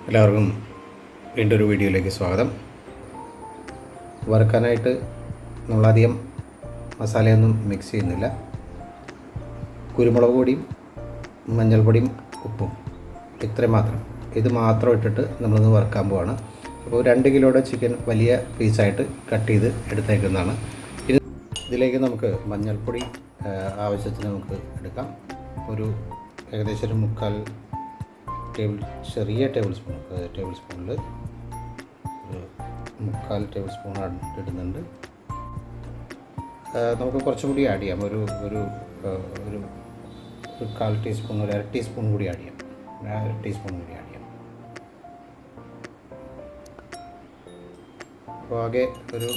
എല്ലാവർക്കും വീണ്ടും ഒരു വീഡിയോയിലേക്ക് സ്വാഗതം. വറുക്കാനായിട്ട് നമ്മളധികം മസാലയൊന്നും മിക്സ് ചെയ്യുന്നില്ല. കുരുമുളക് പൊടിയും മഞ്ഞൾപ്പൊടിയും ഉപ്പും ഇത്രയും മാത്രം, ഇത് മാത്രം ഇട്ടിട്ട് നമ്മളൊന്ന് വറുക്കാൻ പോവാണ്. അപ്പോൾ 2 കിലോയുടെ ചിക്കൻ വലിയ പീസായിട്ട് കട്ട് ചെയ്ത് എടുത്തേക്കുന്നതാണ്. ഇതിലേക്ക് നമുക്ക് മഞ്ഞൾപ്പൊടി ആവശ്യത്തിന് നമുക്ക് എടുക്കാം. ഒരു ഏകദേശം ഒരു 3/4 ചെറിയ ടേബിൾ സ്പൂണിൽ ഒരു 3/4 ടേബിൾ സ്പൂൺ ഇടുന്നുണ്ട്. നമുക്ക് കുറച്ചും കൂടി ആഡ് ചെയ്യാം. ഒരു 1/4 ടീസ്പൂൺ, ഒരു 1/2 ടീസ്പൂൺ കൂടി ആഡ് ചെയ്യാം. 1 ടീസ്പൂൺ കൂടി ആഡ് ചെയ്യാം. അപ്പോൾ ആകെ ഒരു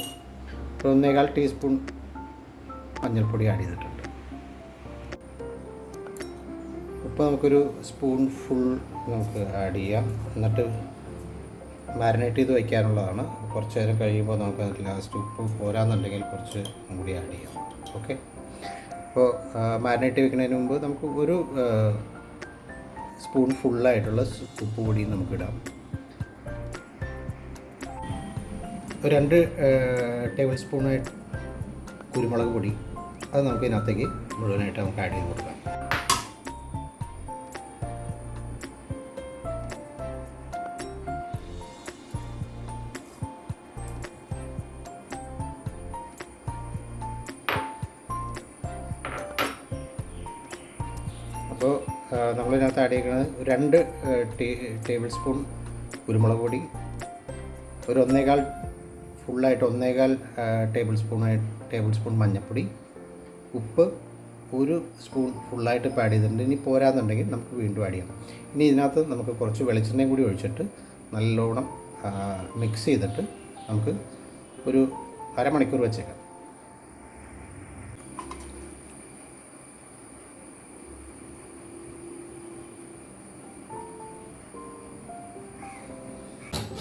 1.25 ടീസ്പൂൺ മഞ്ഞൾപ്പൊടി ആഡ് ചെയ്തിട്ടുണ്ട്. ഉപ്പ് നമുക്കൊരു സ്പൂൺ ഫുൾ നമുക്ക് ആഡ് ചെയ്യാം. എന്നിട്ട് മാരിനേറ്റ് ചെയ്ത് വയ്ക്കാനുള്ളതാണ്. കുറച്ച് നേരം കഴിയുമ്പോൾ നമുക്ക് ലാസ്റ്റ് ഉപ്പ് പോരാന്നുണ്ടെങ്കിൽ കുറച്ച് കൂടി ആഡ് ചെയ്യാം. ഓക്കെ, അപ്പോൾ മാരിനേറ്റ് വയ്ക്കുന്നതിന് മുമ്പ് നമുക്ക് ഒരു സ്പൂൺ ഫുള്ളായിട്ടുള്ള ഉപ്പ് പൊടി നമുക്കിടാം. 2 ടേബിൾ സ്പൂണായിട്ട് കുരുമുളക് പൊടി, അത് നമുക്ക് ഇതിനകത്തേക്ക് മുഴുവനായിട്ട് നമുക്ക് ആഡ് ചെയ്ത് കൊടുക്കാം. അപ്പോൾ നമ്മളിതിനകത്ത് ആഡ് ചെയ്യുന്നത് 2 ടേബിൾ സ്പൂൺ കുരുമുളക് പൊടി, ഒരു 1.25 ഫുള്ളായിട്ട് 1.25 ടേബിൾ സ്പൂൺ മഞ്ഞൾപ്പൊടി, ഉപ്പ് 1 സ്പൂൺ ഫുള്ളായിട്ട് ഇപ്പോൾ ആഡ് ചെയ്തിട്ടുണ്ട്. ഇനി പോരാന്നുണ്ടെങ്കിൽ നമുക്ക് വീണ്ടും ആഡ് ചെയ്യാം. ഇനി ഇതിനകത്ത് നമുക്ക് കുറച്ച് വെളിച്ചെണ്ണയും കൂടി ഒഴിച്ചിട്ട് നല്ലോണം മിക്സ് ചെയ്തിട്ട് നമുക്ക് ഒരു അരമണിക്കൂർ വെച്ചേക്കാം.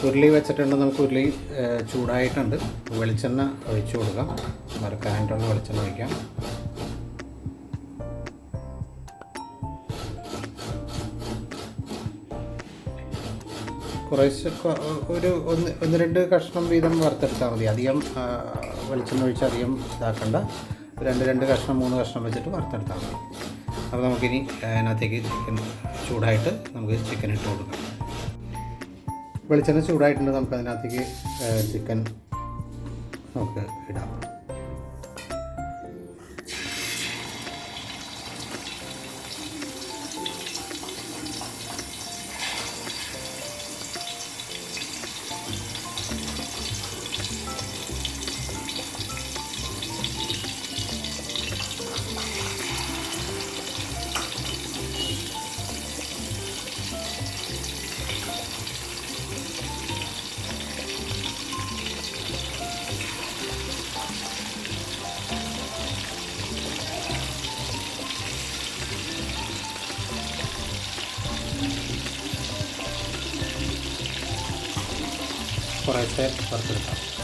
ഉരുളി വെച്ചിട്ടുണ്ട്. നമുക്ക് ഉരുളി ചൂടായിട്ടുണ്ട്. വെളിച്ചെണ്ണ ഒഴിച്ചു കൊടുക്കാം. വറുക്കാനായിട്ടുള്ള വെളിച്ചെണ്ണ ഒഴിക്കാം. കുറേശ്ശെ ഒരു 1-2 കഷ്ണം വീതം വറുത്തെടുത്താൽ മതി. അധികം വെളിച്ചെണ്ണ ഒഴിച്ച് അധികം ഇതാക്കണ്ട. 2 കഷ്ണം 3 കഷ്ണം വെച്ചിട്ട് വറുത്തെടുത്താൽ മതി. അപ്പോൾ നമുക്കിനി അതിനകത്തേക്ക് ചിക്കൻ ചൂടായിട്ട് നമുക്ക് ചിക്കൻ ഇട്ട് കൊടുക്കാം. വെളിച്ചെണ്ണ ചൂടായിട്ടുണ്ട്. നമുക്ക് അതിനകത്തേക്ക് ചിക്കൻ നമുക്ക് ഇടാം. കുറേശ്ശെ വറുത്തെടുക്കാം.